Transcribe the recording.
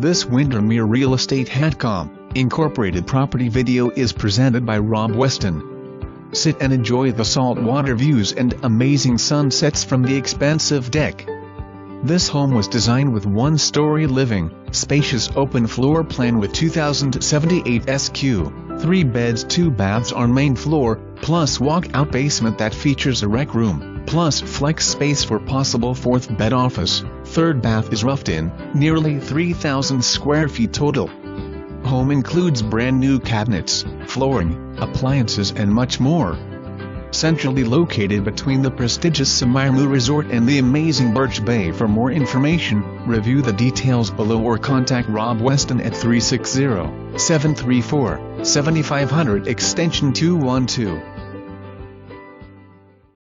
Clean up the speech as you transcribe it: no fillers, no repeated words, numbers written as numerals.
This Windermere Real Estate Whatcom, Incorporated property video is presented by Weston. Sit and enjoy the saltwater views and amazing sunsets from the expansive deck. This home was designed with one-story living, spacious open floor plan with 2078 SQ, 3 beds 2 baths on main floor, plus walk-out basement that features a rec room, plus flex space for possible 4th bed office. 3rd bath is roughed in, nearly 3,000 square feet total. Home includes brand new cabinets, flooring, appliances and much more. Centrally located between the prestigious Semiahmoo Resort and the amazing Birch Bay. For more information, review the details below or contact Weston at 360-734-7500 extension 212.